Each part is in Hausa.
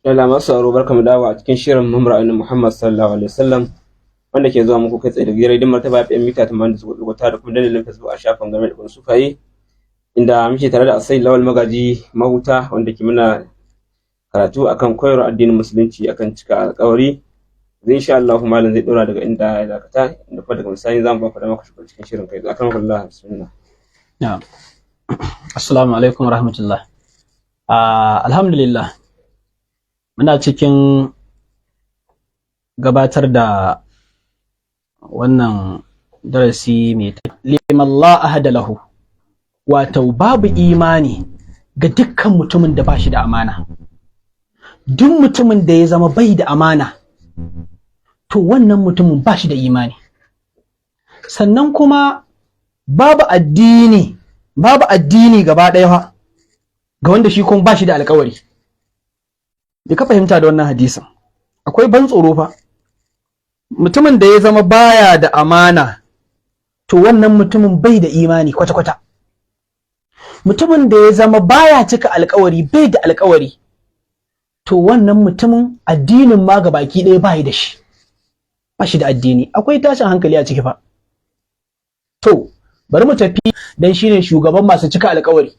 Lalla masu sauraro barkamu dawo a cikin shirin Mamra'in Muhammad sallallahu alaihi wasallam wanda ke zuwa muku kai tsaye daga gidan martaba FM mita 80.3 da kuma dalilin Facebook a shafin game da kun sufaye inda muke tare da Asai Lawal Magaji Mahuta wanda ke muna karatu akan koyarwar addinin musulunci akan cika alƙawari. Zai insha Allah malam zai dora daga inda ya dakata inda kuma daga misali zamu ba ku da maka cikin shirin kai akan Allah bismillah. Na'am. Assalamu alaikum warahmatullah. Alhamdulillah. Muna cikin gabatar da wannan darasi mai limallah ahada lahu, wato babu imani ga dukkan mutumin da bashi da amana. Duk mutumin da ya zama bai da amana to wannan mutumin bashi da imani. Sannan kuma babu addini gaba ɗaya ga wanda shi kuma bashi da alƙawari. Da ka fahimta da wannan hadisin akwai ban tsoro fa. Mutumin da ya zama baya da amana to wannan mutumin bai da imani kwata-kwata. Mutumin da ya zama baya cika alƙawari, bai da alƙawari, to wannan mutumin addinin ma ga baki ɗaya bai da shi, ba shi da addini. Akwai tashin hankali a ciki fa. To bari mu tafi dan shine shugaban masu cika alƙawari.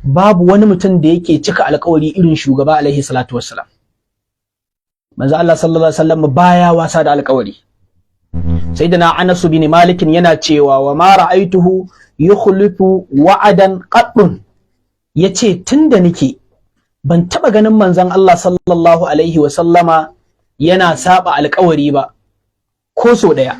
Babu wani mutum da yake cika alƙawari irin shugaba alaihi salatu wassalam. Manzo Allah sallallahu alaihi wasallam baya wasa da alƙawari. Sayyidina Anas bin Malik yana cewa wa ma ra'aituhu yukhlifu wa'adan qaddun, yace tunda nake ban taba ganin manzon Allah sallallahu alaihi wasallama yana saba alƙawari ba ko so daya.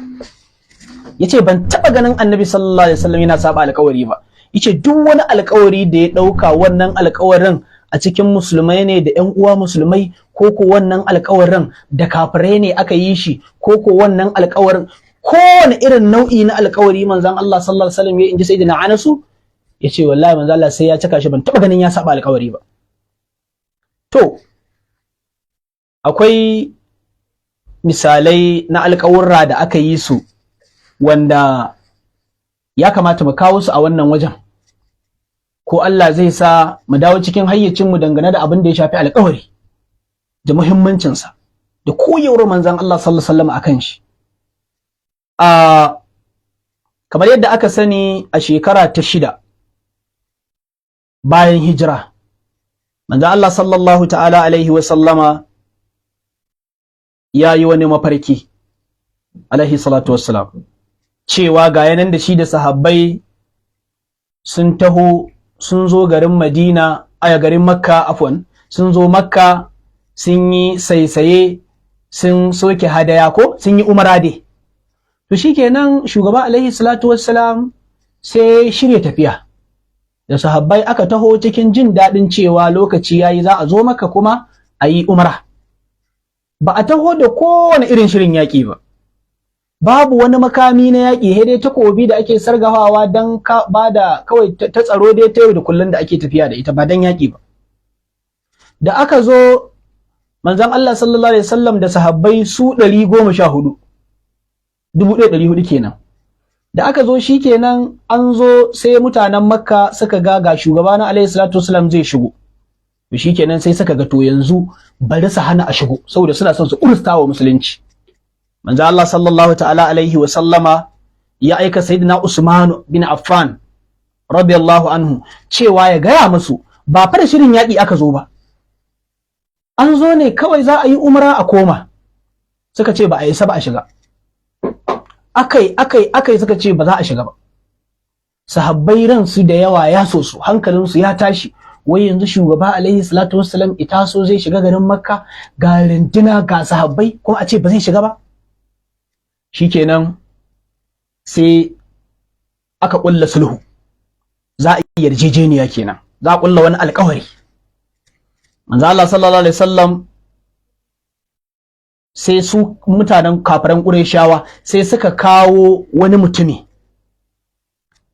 Yace ban taba ganin Annabi sallallahu alaihi wasallam yana saba alƙawari ba. Yace duk wani alƙawari da ya ɗauka wannan alƙawarin a cikin musulmai ne da ƴan uwa musulmai, ko ko wannan alƙawarin da kafirai ne aka yi shi, ko ko wannan alƙawarin kowane irin nau'i na alƙawari manzon Allah sallallahu alaihi wasallam ya inji sayyidina Anas yace wallahi manzon Allah sai ya cika shi, ban taɓa ganin ya saba alƙawari ba. To akwai misalai na alƙawurra da aka yi su wanda ya kamata mu kawo su a wannan wajen, ko Allah zai sa mu dawo cikin hayyacinmu dangane da abin da ya shafi alƙawari da muhimmancinsa da koyarwar manzon Allah sallallahu alaihi wasallam akan shi. Kamar yadda aka sani a shekara ta 6 bayan hijira, manzon Allah sallallahu ta'ala alaihi wasallama ya yi wani mafarki alaihi salatu wassalam, cewa ga yanan da shi da sahabbai sun taho sun zo garin Madina a garin Makka sun zo Makka sun yi saisaye sun soke hadaya ko sun yi umara dai. To shikenan shugaba alaihi salatu wassalam sai shirya tafiya da sahabbai, aka taho cikin jin daɗin cewa lokaci yayi za a zo Makka kuma a yi umara. Ba a taho da kowane irin shirin yaƙi ba, babu wani makami na yaƙi, sai dai takobi da ake sargafawa don ba da kawai ta tsaro dai ta yau da kullun da ake tafiya da ita, ba don yaƙi ba. Da aka zo manzon Allah sallallahu alaihi wasallam da sahabbai su 114, 1400 kenan. Da aka zo shikenan an zo sai mutanen Makka suka ga shugaba na alaihi salatu wasallam zai shigo. To shikenan sai suka ga to yanzu bari su hana a shigo saboda suna son su urstawa musulunci. Manzo Allah sallallahu ta'ala alaihi wa sallama ya aika sayyidina Usman bin Affan radiyallahu anhu cewa ya gaya musu ba fa da shirin yaƙi aka zo ba, an zo ne kawai za a yi umra a koma. Suka ce ba a yi sa ba a shiga, akai suka ce ba za a shiga ba. Sahabbai ransu da yawa ya so su, hankalinsu ya tashi, wai yanzu shugaba alaihi salatu wassalam ita so zai shiga garin Makka ga rindina ga sahabbai kuma a ce ba zai shiga ba. Shikenan sai aka ƙulla sulhu, za a yi yarjejeniya kenan, za a ƙulla wani alƙawari. Manzo Allah sallallahu alaihi wasallam sai su mutanen kafiran Qurayshawa sai suka kawo wani mutumi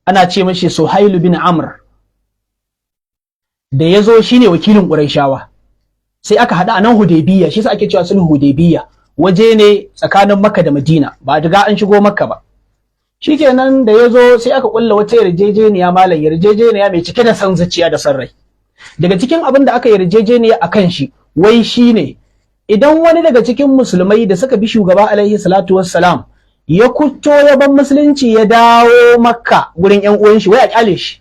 ana ce mashi Suhailu bin Amr, da yazo shine wakilin Qurayshawa. Sai aka hada a nan Hudaybiyya, shi yasa ake cewa sulhu Hudaybiyya, waje ne tsakanin Makka da Madina, ba daga an shigo Makka ba. Shikenan da yazo sai aka kulla wata yarjejeniya, malam yarjejeniya mai cike da san zuciya da san rai. Daga cikin abin da aka yarjejeniya akan shi, wai shine idan wani daga cikin musulmai da suka bi shugaba alaihi salatu wassalam ya kutto ya ban musulunci ya dawo makka gurin yan uwan shi wai a kyale shi,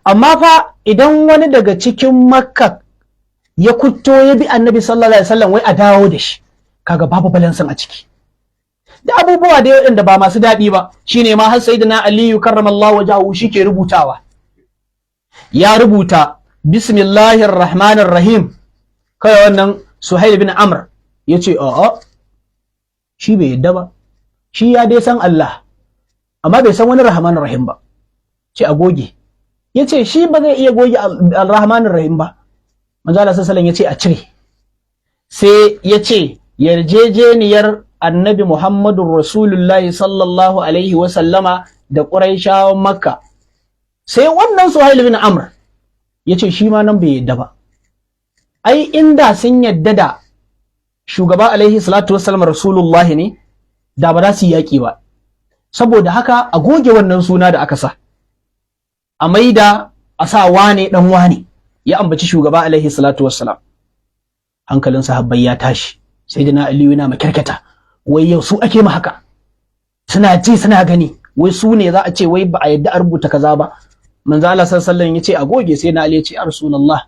amma fa idan wani daga cikin makka ya kutto ya bi annabi sallallahu alaihi wasallam wai a dawo da shi, kaga babu balansin a ciki da abubuwa da waɗanda ba masu daɗi ba. Shine ma har sayyidina aliyu karramallahu wajahu shi ke rubutawa, ya rubuta bismillahir rahmanir rahim, kai wannan Suhail bin Amr ya ce a'a shi bai yadda ba, shi ya dai san Allah amma bai san wani rahmanir rahim ba, ce a goge. Ya ce shi ba zai iya goge al-rahmanir rahim ba. Manzo Allah sallallahu alaihi wasallam ya ce a cire. Sai ya ce yarjejeniyar annabi Muhammadur Rasulullahi sallallahu alaihi wasallama da Quraishawan Makka. Sai wannan Suhail bin Amr ya ce shi ma nan bai yadda ba. Ai inda sun yadda da shugaba alaihi salatu wassalam Rasulullahi ne da ba za su yi yaƙi ba. Saboda haka a goge wannan suna da aka sa, a maida a sa wane dan wane, ya ambaci shugaba alaihi salatu wassalam. Hankalin sahabbai ya tashi, sai da na Aliyu yana makarkata, wai yau su ake ma haka, suna ji suna gani, wai su ne za a ce wai ba a yadda a rubuta kaza ba. Manzo Allah sallallahu alaihi wasallam ya ce a goge, sai na Ali ya ce ya Rasulullah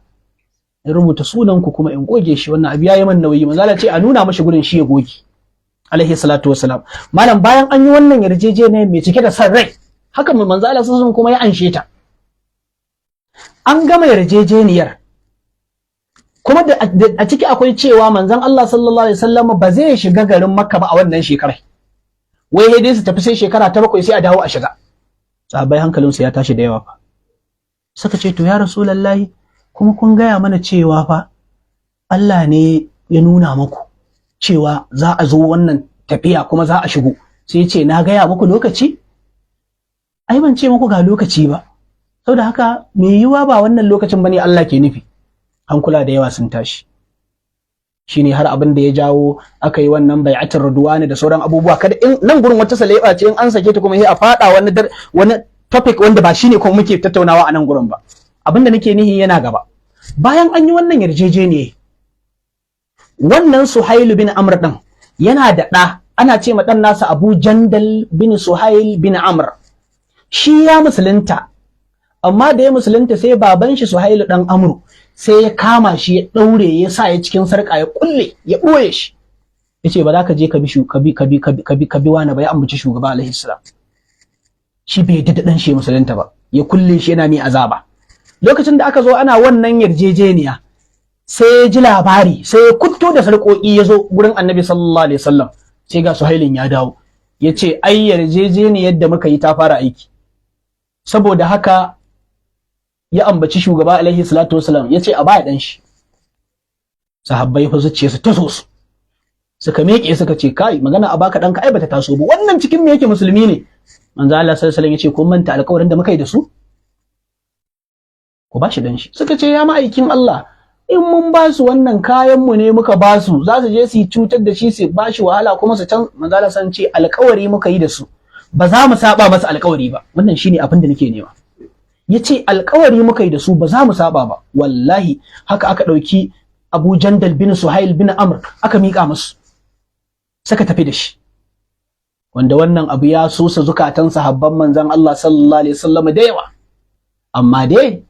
in rubuta sunan ku kuma in goge shi, wannan abu yayi man nauyi. Manzo Allah ya ce a nuna mashi gurin shi ya goge alaihi salatu wassalam. Malam bayan an yi wannan yarjejeniya mai cike da san rai, haka manzo Allah sallallahu alaihi wasallam kuma ya anshe ta. An gama yarjejeniyar kuma a ciki akwai cewa manzon Allah sallallahu alaihi wasallam ba zai shiga garin Makka ba a wannan shekarar, wai dai su tafi sai shekara ta 7 sai a dawo a shiga. Sahabbai hankalinsu ya tashi da yawa fa, suka ce to ya Rasulullahi kuma kun gaya mana cewa fa Allah ne ya nuna muku cewa za a zo wannan tafiya kuma za a shigo. Sai ya ce na gaya muku lokaci? Ai ban ce muku ga lokaci ba, saboda haka me yiwa ba wannan lokacin bane Allah ke nufi. Hankula da yawa sun tashi, shine har abin da ya jawo aka yi wannan bai'atul ridwani da sauran abubuwa. Kada in nan gurin wata salaiba ce in an sake ta kuma sai a fada wani topic wanda ba shine kuma muke tattaunawa a nan gurin ba. Abin da nake nihi yana gaba. Bayan an yi wannan yarjejeniya, wannan Suhail bin Amr din yana da ɗa, ana ce ma ɗan nasa Abu Jandal bin Suhail bin Amr. Shi ya musulunta, amma da ya musulunta sai baban shi Suhail dan Amru sai ya kama shi ya daure ya sa ya cikin sarka ya kulle ya boye shi, yace ba za ka je ka bi wani ba, ya ambaci shugaba alaihi salam. Shi bai yadda dan shi musulunta ba, ya kulle shi yana mai azaba. Lokacin da aka zo ana wannan yarjejeniya, sai ya ji labari, sai ya kutto da sarƙoƙi ya zo gurin Annabi sallallahu alaihi wasallam, sai ga Suhailin ya dawo, yace ai yarjejeniyar da muka yi ta fara aiki, saboda haka ya ambaci shugaba alaihi salatu wasalam, ya ce a baya dan shi. Sahabbai fa zuciya su taso su suka meke suka ce kai magana a baka danka ai bata taso ba, wannan cikin me yake musulmi ne. Manzo Allah sallallahu alaihi wasallam ya ce kun manta alƙawarin da muka yi da su, ku bashi dan shi. Suka ce ya ma'aikin Allah, in mun ba su wannan kayan mu ne muka ba su, za su je su cutar da shi su bashi wahala kuma su can. Manzo Allah san ce alƙawari muka yi da su, ba za mu saba masa alƙawari ba. Wannan shine abin da nake nema. Yace alƙawari muka yi da su, ba za mu saba ba. Wallahi haka aka ɗauki Abu Jandal bin Suhail bin Amr aka miƙa musu, suka tafi da shi. Wanda wannan abu ya sosa zukatan sahabban manzon Allah sallallahu alaihi wasallam da yawa. Amma dai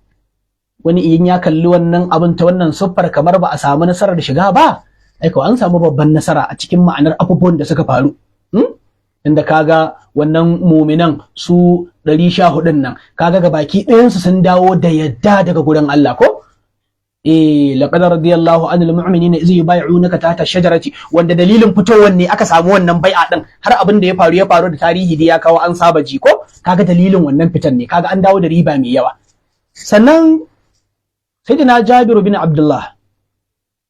wani in ya kalli wannan abin ta wannan siffar kamar ba a samu nasarar shiga ba, ai ko an samu babban nasara a cikin ma'anar abubuwan da suka faru. Inda kaga wannan muminan su 114 nan, kaga ga baki ɗayansu sun dawo da yadda daga gurin Allah ko? Laqad radiyallahu anil mu'minina idh yubay'unaka tahta ash-shajarati, wanda dalilin fitowar ne aka samu wannan bai'a din, har abin da ya faru da tarihi da ya kawo an saba ji ko? Kaga dalilin wannan fitan ne, kaga an dawo da riba mai yawa. Sannan Sayyidina Jabir bin Abdullah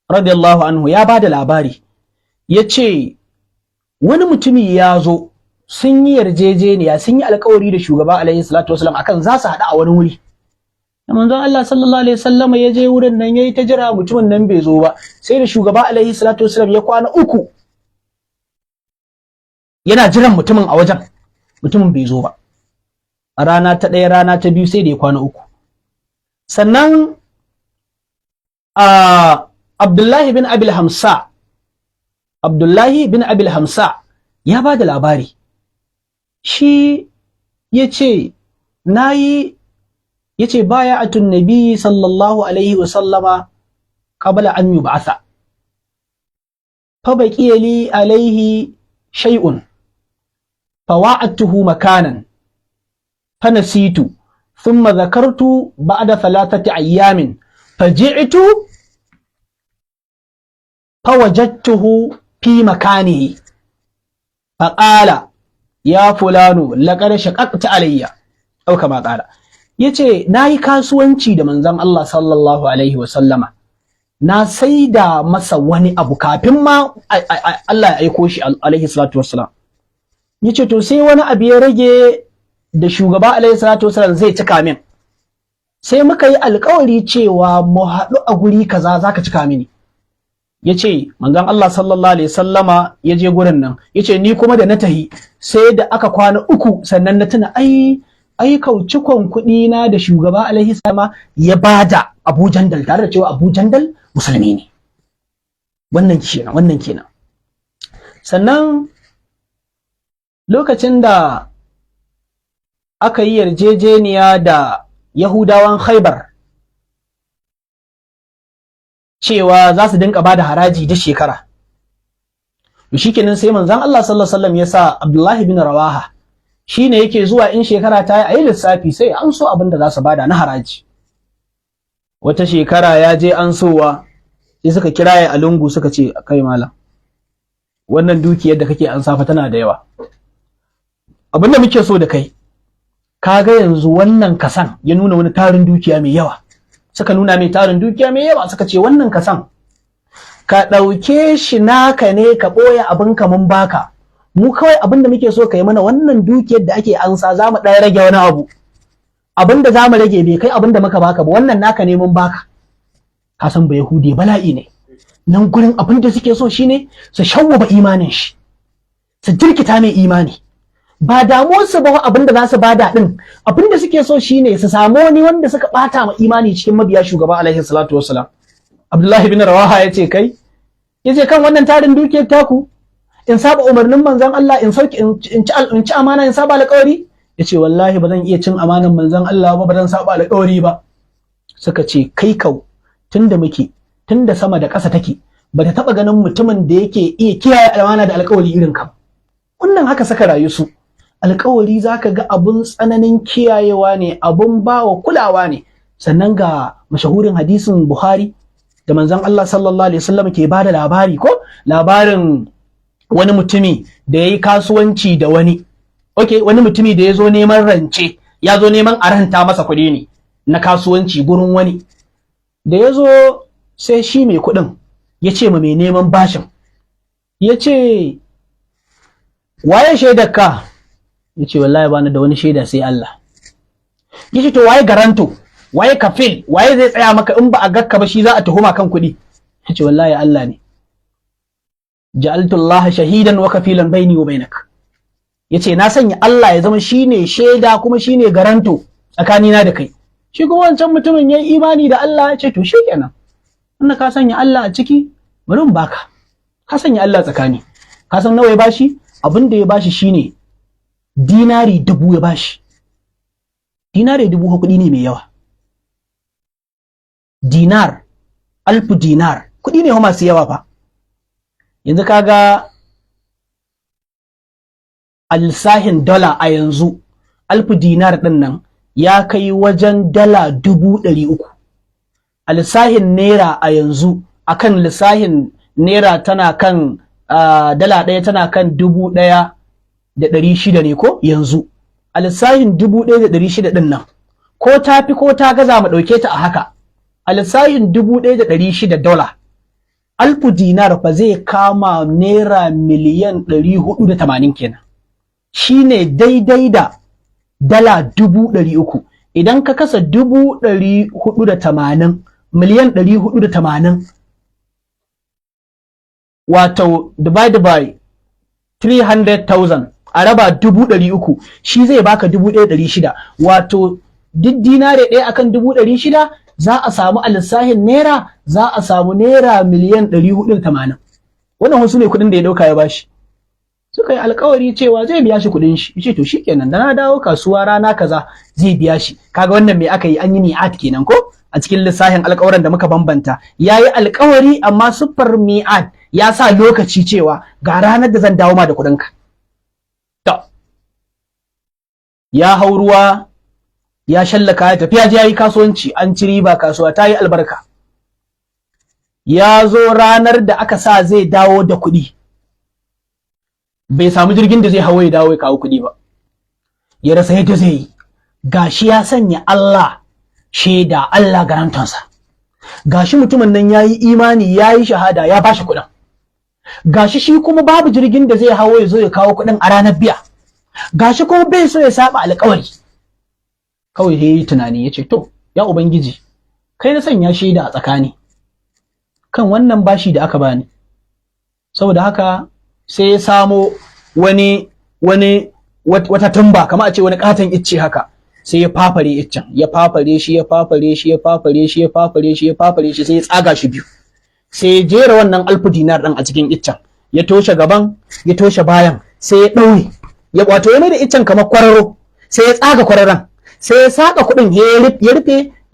radiyallahu anhu ya bada labari, yace wani mutumi ya zo, sun yi yarjejeniya, sun yi alƙawari da shugaba alaihi salatu wasallam akan za su haɗu a wani wuri. Da manzon Allah sallallahu alaihi wasallam ya je wurin nan yayi ta jira mutumin nan bai zo ba, sai da shugaba alaihi salatu wasallam ya kwana 3 yana jiran mutumin a wajen, mutumin bai zo ba. A rana ta 1, rana ta 2 sai da ya kwana 3. Sannan Abdullahi bin Abil Hamsa ya ba da labari, shi yace baya atun nabi sallallahu alaihi wa sallama qabla an yub'atha fa baqiya li alaihi shay'un fawa'adtuhu makanan fanasitu thumma dhakartu ba'da 3 ayyamin faji'tu fawajadtuhu fi makanihi faqala ya fulanu laqad shaqaqta alayya aw kama qala. Yace nayi kasuwanci da manzon Allah sallallahu alaihi wasallama, na saida masa wani abu kafin ma Allah ya aiko shi alaihi salatu wassalam. Yace to sai wani abu ya rage da shugaba alaihi salatu wassalam zai cika min, sai muka yi alkawari cewa mu haɗu a guri kaza zaka cika mini. Yace manzon Allah sallallahu alaihi wasallama ya je gurin nan, yace ni kuma da na tahi sai da aka kwana 3 sannan na tuna ai kaucikon kuɗi na da shugaba alaihi salama ya bada Abu Jandal, tare da cewa Abu Jandal musulmi ne. Wannan kenan. Sannan lokacin da aka yi yarjejeniya da Yahudawan Khaibar cewa za su dinka bada haraji da shekara, shikenan sai manzon Allah sallallahu alaihi wasallam ya sa Abdullahi bin Rawaha shine yake zuwa in shekara ta yi ayi lissafi sai an so abin da za su bada na haraji. Wata shekara ya je an sowa, sai suka kira ya a lungu suka ce kai malam, wannan dukiyar da kake an safa tana da yawa, abin da muke so da kai, kaga yanzu wannan kasan ya nuna wani tarin dukiya mai yawa, suka nuna mai tarin dukiya mai yawa, suka ce wannan kasan ka ɗauke shi naka ne ka ɓoye abinka mun baka, mu kawai abin da muke so ka yi mana wannan dukiyar da ake ansa za mu ɗan rage wani abu, abin da za mu rage bai kai abin da muka baka ba, wannan naka ne mun baka. Ka san ba Yahudi bala'i ne, nan gurin abin da suke so shine su shawwaba imanin shi, su jirkita mai imani, ba damuwarsu ba abin da za su bada din, abin da suke so shine su samu wani wanda suka bata ma imani cikin mabiya shugaba alaihi salatu wassalam. Abdullahi bin Rawaha yace kan wannan tarin dukiyar taku in saba umarnin manzon Allah in ci amana in saba alƙawari? Yace wallahi ba zan iya cin amanan manzon Allah ba zan saba alƙawari ba. Suka ce kai kau, tunda sama da ƙasa take bata taba ganin mutumin da yake iya kiyaye amana da alƙawari irin ka. Wannan haka saka rayu su. Alƙawari zaka ga abun tsananin kiyayewa ne, abun bawa kulawa ne. Sannan ga mashahurin hadisin Buhari da manzon Allah sallallahu alaihi wasallam ke bada labari, ko labarin wani mutumi da yayi kasuwanci da wani mutumi da yazo neman rance, ya zo neman a ranta masa kuɗi ne na kasuwanci gurin wani. Da yazo sai shi mai kuɗin ya ce ma mai neman bashin, ya ce waye shaidar ka? Ya ce wallahi bani da wani shaida sai Allah. Ya ce to waye garanto, waye kafil, waye zai tsaya maka in ba a gakka ba shi za a tuhuma kan kuɗi? Ya ce wallahi Allah ne. Ja'altu Allah shahidan wa kafilan baini wa bainak. Ya ce na sanya Allah ya zama shine shaida kuma shine garanto tsakanina da kai. Shi kuma wancan mutumin yayi imani da Allah, ya ce to shikenan, wannan ka sanya Allah a ciki, bari in baka. Ka sanya Allah tsakani. Ka san nawa ya bashi? Abin da ya bashi shine dinari 1000 ya bashi. Dinari 1000 kuɗi ne mai yawa. Dinar, 1000 dinar, kuɗi ne masu yawa fa. Yanzu kaga alsahin dala a yanzu 1000 dinar din nan ya kai wajen dala 300,000. Alsahin naira a yanzu akan lissahin naira tana kan dala ɗaya tana kan 1,600 ne ko yanzu. Alsahin 1,600 din nan ko ta fi ko ta gaza mu ɗauke ta a haka. Alsahin 1,600 dola, 1000 dinar fa zai kama naira miliyan 480 kenan. Shine daidai da dala 300,000. Idan ka kasa 480 miliyan 480, wato divide by 300,000 a raba 300,000, shi zai baka 1,600. Wato duk dinare ɗaya akan 600 za a samu a lissahin naira za a samu naira miliyan 480. Wannan wasu ne kuɗin da ya ɗauka ya bashi. Suka yi alkawari cewa zai biya shi kuɗin shi. Yace to shikenan da na dawo kasuwa rana kaza zai biya shi. Kaga wannan me aka yi, an yi mi'at kenan ko? A cikin lissahin alkawaran da muka bambanta. Ya yi alkawari amma siffar mi'at ya sa lokaci cewa ga ranar da zan dawo ma da kuɗinka. To, ya hau ruwa ya shallaka ya tafi ya je ya yi kasuwanci, an ci riba, kasuwa ta yi albarka. Ya zo ranar da aka sa zai dawo da kuɗi, bai samu jirgin da zai hawo ya dawo ya kawo kuɗi ba, ya rasa yadda zai yi. Gashi ya sanya Allah shaida, Allah garantonsa, gashi mutumin nan ya yi imani, ya yi shahada, ya bashi kuɗin, gashi shi kuma babu jirgin da zai hawo ya zo ya kawo kuɗin a ranar biya, gashi kuma bai so ya saba alƙawari. Kawai ya yi tunani ya ce to ya ubangiji, kai na sanya shaida a tsakani kan wannan bashi da aka bani, saboda haka sai ya samo wata tumba, kamar a ce wani katon icce haka, sai ya fafare iccen, ya fafare shi sai ya tsaga shi biyu, sai ya jera wannan alfu dinar din a cikin iccen, ya toshe gaban ya toshe bayan, sai ya ɗaure, wato ya mai da iccen kamar kwararo, sai ya tsaga kwararon, sai ya saka kuɗin ya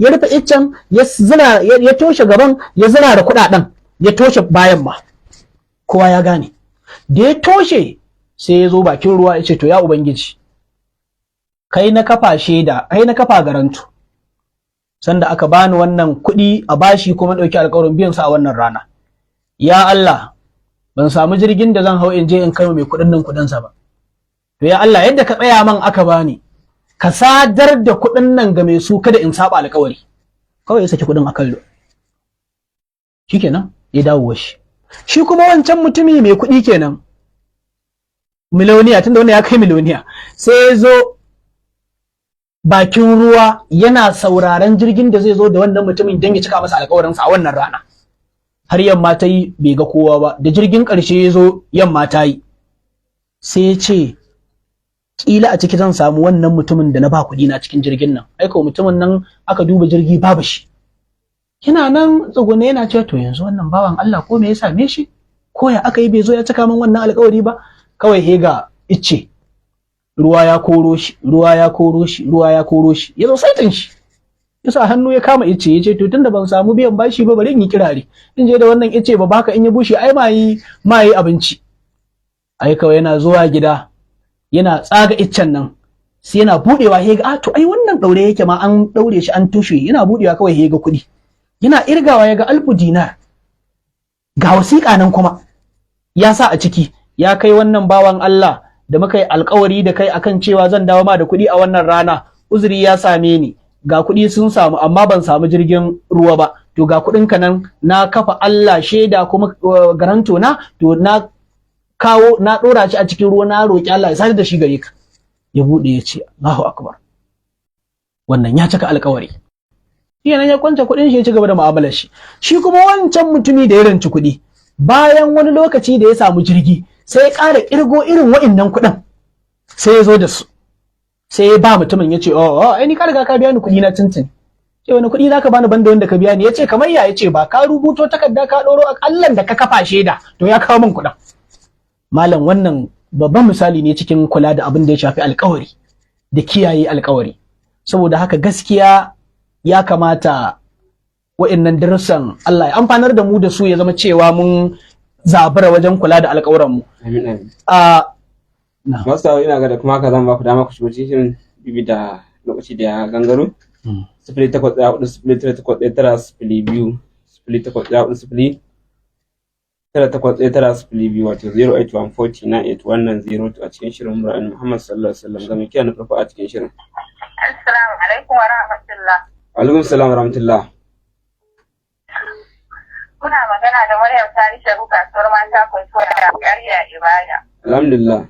rufe iccen, ya toshe gaban, ya zina da kuɗaɗen, ya toshe bayan ma, kowa ya gane. Da ya toshe sai ya zo bakin ruwa ya ce to ya ubangiji, kai na kafa shaida, kai na kafa garanto, sanda aka bani wannan kuɗi a bashi kuma ɗauki alƙawarin biyan sa a wannan rana. Ya Allah, ban samu jirgin da zan hau in je in kai mai kuɗin nan kuɗinsa ba. To ya Allah, yadda ka tsaya man aka bani, ka sadar da kuɗin nan ga mai su, kada in saba alƙawari. Kawai ya saki kuɗin a kallo. Shikenan ya dawo shi. Shi kuma wancan mutumi mai kuɗi kenan, miloniya, tunda wannan ya kai miloniya, sai ya zo bakin ruwa yana sauraron jirgin da zai zo da wannan mutumin don ya cika masa alƙawarinsa a wannan rana. Har yamma ta yi bai ga kowa ba, da jirgin ƙarshe ya zo yamma ta yi, sai ya ce kila a ciki zan samu wannan mutumin da na ba kuɗi na cikin jirgin nan. Aiko mutumin nan aka duba jirgi babu shi, yana nan tsugune yana cewa to yanzu wannan bawan Allah ko me ya same shi, ko ya aka yi bai zo ya cika min wannan alƙawari ba. Kawai he ga icce, ruwa ya koro shi, ya zo saitin shi, ya sa hannu ya kama icce, ya ce to tunda ban samu biyan bashi ba bari in yi kirare, in je da wannan icce ba baka in ya bushe ai ma yi abinci. Ai kawai yana zuwa gida yana tsaga iccen nan, sai yana budewa he ga to ai wannan daure yake ma, an daure shi an tushe, yana budewa kawai he ga kuɗi, yana irgawa ya ga alfu dinar, ga wasiƙa nan kuma ya sa a ciki, ya kai wannan bawan Allah da muka yi alƙawari da kai akan cewa zan dawo ma da kuɗi a wannan rana, uzuri ya same ni, ga kuɗi sun samu amma ban samu jirgin ruwa ba, to ga kuɗin ka nan, na kafa Allah shaida kuma garanto na, to na kawo na ɗora shi a cikin ruwa, na roƙi Allah ya sadar da shi gare ka. Ya buɗe ya ce Allahu akbar, wannan ya cika alƙawari. Yana ya kwance kuɗin shi ya ci gaba da mu'amalar shi. Shi kuma wancan mutumi da ya ranci kuɗi, bayan wani lokaci da ya samu jirgi, sai ya ƙara ƙirgo irin wa'innan kuɗin, sai ya zo da su, sai ya ba mutumin ya ce ai ni ka riga ka biya ni kuɗi na tuntuni. Ce wani kuɗi zaka bani banda wanda ka biya ni? Ya ce kamar ya ce ba ka rubuto takarda ka ɗoro akallan da ka kafa shaida, to ya kawo min kuɗin. Malam, wannan babban misali ne cikin kula da abin da ya shafi alƙawari da kiyaye alƙawari. Saboda haka gaskiya ya kamata wa'annan darussan Allah ya amfanar da mu da su, ya zama cewa mun zabura wajen kula da alƙawuranmu. Amin. Masu ina ga da kuma haka zan ba ku dama ku shigo cikin bibi da lokaci da ya gangaro. 0814091902 0814091902 wato 08140981902 a cikin shirin Mura'in Muhammad sallallahu alaihi wasallam. Ga mai kiyaye na farko a cikin shirin. Assalamu alaikum wa rahmatullah. Alaikum salam wa rahmatullah. Kuna magana da Maryam Sani Sharu, kasuwar mata Kuntuwa da Ƙarya Ibada. Alhamdulillah.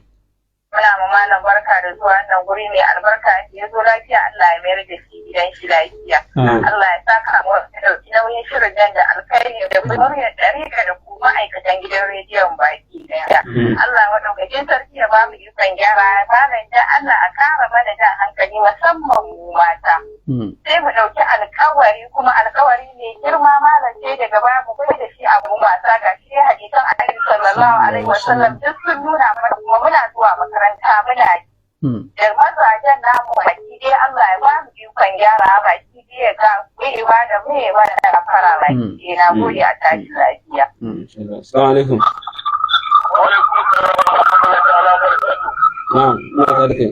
Muna ma malam barka da zuwa wannan guri mai albarka, ya zo lafiya, Allah ya mayar da shi gidan shi lafiya. Allah ya saka mu dauki nauyin shirin nan da alkhairi da muryar dariƙa da kuma ma'aikatan gidan rediyon baki daya. Allah madaukakin sarki ya ba mu ikon gyara, malam da Allah a ƙara mana da hankali musamman mu mata. sai mu ɗauki alƙawari, kuma alƙawari ne girma malam sai daga baya mu bai da shi abu wasa. Ga shi hadisan Annabi sallallahu alaihi wasallam duk sun nuna mana, kuma muna zuwa makaranta muna yi. Da mazajen namu baki dai Allah ya ba mu ikon gyara baki dai ga kuewa da muewa da fara baki dai. Na gode, a tashi lafiya. Assalamu alaikum. Wa alaikum assalam wa rahmatullahi ta'ala wa barakatuh. Na'am, ina tare da kai.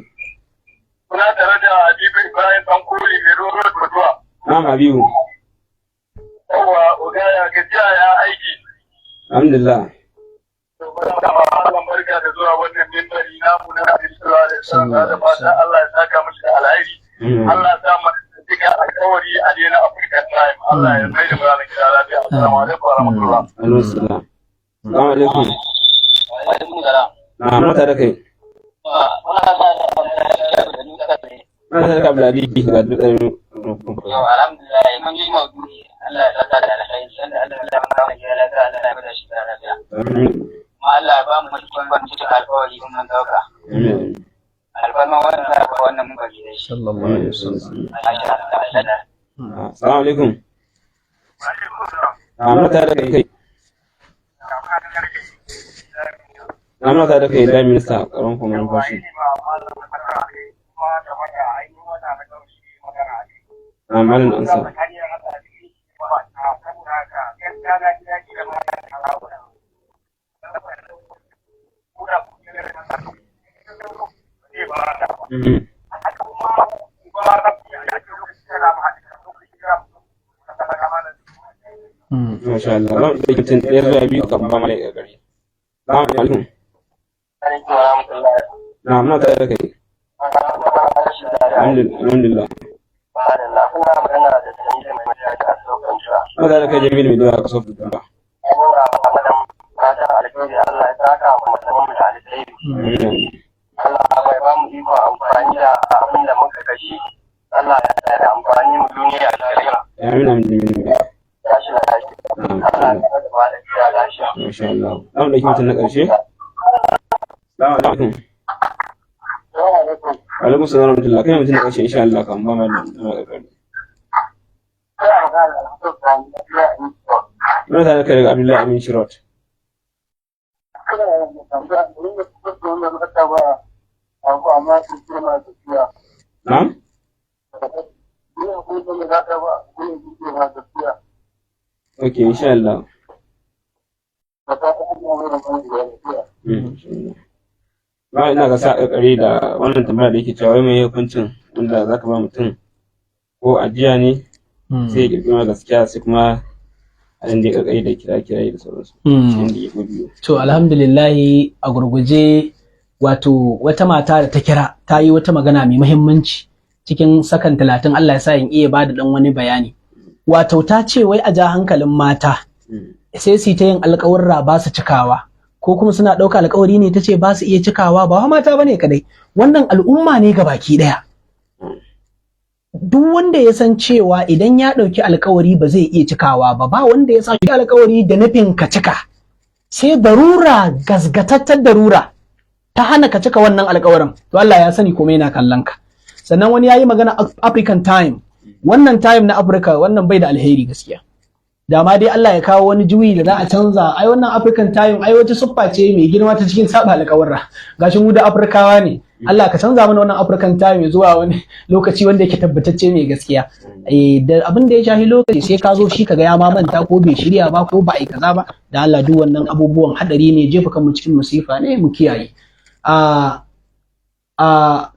Kuna tare da Habibu Ibrahim Bankuri mai ruwan mutuwa. Na'am Habibu. Yawwa, ogaya gajiya ya aiki. Alhamdulillah. Allah barka da zuwa wannan mimbari namu na Nabi sallallahu alaihi wasallam, da fata Allah ya saka mishi da alheri. Allah ya sa mu cika alƙawari a daina African time. Allah ya mai da mu ranar gida lafiya. Assalamu alaikum wa rahmatullah. Alaikum salam. Assalamu alaikum. Wa alaikum salam. Na'am, ina tare da kai. Ina tare da Abdulaziz ga dukkan Yau alhamdulillah mun ji maudu'i. Allah ya saka da alheri. Allah ya ba mu gida lafiya. Allah ya bada shi da lafiya. Kuma Allah ya ba mu cikin cikin alƙawari mun dauka. Amin. Alfarma wannan za ka wannan mun bari da shi. sallallahu alaihi wasallam. Assalamu alaikum. Na'am, ina tare da kai. Na'am, ina tare da kai da minista karon kuma numfashi. Malam Ansa. Masha Allah. Zan ɗauki mutum ɗaya zuwa biyu kafin ba mana daga gari. Assalamu alaikum. Na'am, ina tare da kai. Alhamdulillah. Ina tare da kai Jamilu mai dawa kaso fitin ba. Allah bai ba mu iko amfani da abin da muka kashi. Allah ya da amfani mu duniya da lahira. Amin amin Jamilu. Ya shi da lafiya. Allah ya da ba da kiya lafiya. Masha Allah. Za mu ɗauki mutum na ƙarshe. Assalamu alaikum. Alaikum salam wa rahmatullah. Kai mutum na ƙarshe insha Allah kan ba mana daga gari. Muna tare da kai daga Abdullahi Amin Shirot. Na'am? Ok, insha Allah. Ba ina ga sa ƙarƙari da wannan tambaya da yake cewa wai mai hukuncin wanda za ka ba mutum ko ajiya ne sai ya ƙirƙiri ma gaskiya sai kuma a da ya ƙarƙari da kira-kira da sauransu. Cikin da ya biyu. To alhamdulillahi a gurguje wato wata mata da ta kira ta yi wata magana mai muhimmanci cikin sakan 30 Allah ya sa in iya bada dan wani bayani. Wato ta ce wai a ja hankalin mata sai su ta yin alƙawarra ba su cikawa ko kuma suna ɗauka alƙawari ne ta ce ba su iya cikawa ba mata bane kadai, wannan al'umma ne ga baki ɗaya. Duk wanda ya san cewa idan ya ɗauki alƙawari ba zai iya cikawa ba, ba wanda ya sa alƙawari da nufin ka cika, sai darura gasgatattar darura ta hana ka cika wannan alƙawarin, to Allah ya sani komai yana kallon ka. Sannan wani ya yi magana African time, wannan time na Africa wannan bai da alheri gaskiya. Da ma dai Allah ya kawo wani juyi da za a canza, ai wannan African time ai wata siffa ce mai girma ta cikin saba alƙawarra. Gashi mu da Afrikawa ne. Allah ka canza mana wannan African time zuwa wani lokaci wanda yake tabbatacce mai gaskiya. Da abin da ya shafi lokaci sai ka zo shi kaga ya ma manta ko bai shirya ba ko ba ai kaza ba. Da Allah duk wannan abubuwan hadari ne, jefa kanmu cikin musifa ne, mu kiyaye.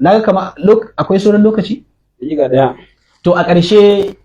Naga kama akwai sauran lokaci? Daƙiƙa ɗaya. To a ƙarshe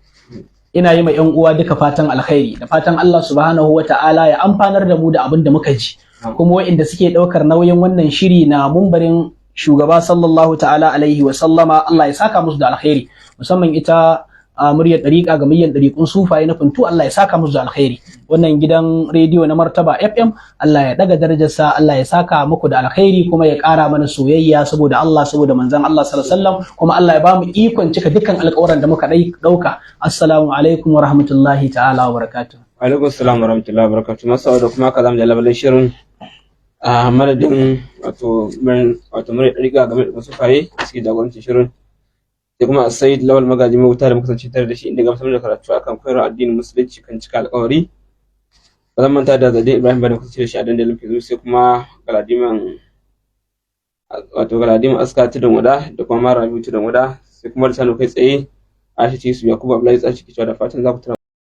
ina yi ma 'yan uwa duka fatan alkhairi da fatan Allah subhanahu wa ta'ala ya amfanar da mu da abin da muka ji, kuma waɗanda suke ɗaukar nauyin wannan shiri na mumbarin shugaba sallallahu ta'ala alaihi wa sallama, Allah ya saka musu da alkhairi, musamman ita muryar ɗariƙa ga muryar ɗariƙun sufaye na Funtu, Allah ya saka musu da alkhairi. Wannan gidan rediyo na Martaba FM, Allah ya daga darajarsa, Allah ya saka muku da alkhairi, kuma ya ƙara mana soyayya saboda Allah, saboda manzon Allah sallallahu alaihi wasallam, kuma Allah ya bamu ikon cika dukkan alƙawaran da muka ɗauka. Assalamu alaikum wa rahmatullahi ta'ala wa barakatuh. Alaikum assalam wa rahmatullahi wa barakatuh. Masu da kuma ka zamu da labarin shirin a madadin wato muryar ɗariƙa game da sufaye suke jagorancin shirin. sai kuma Said Lawal Magaji mai wuta da muka kasance tare da shi inda gamsar da karatu akan koyarwa addinin musulunci kan cika alƙawari. Ba zan manta da Zade Ibrahim Bada kusa da shi a dandalin Facebook, sai kuma Galadiman Aska Tudun Wada da kuma Mara Biyu Tudun Wada, sai kuma Lisanu kai tsaye Aisha Tisu Yakubu Abdullahi Tsaci, da fatan za ku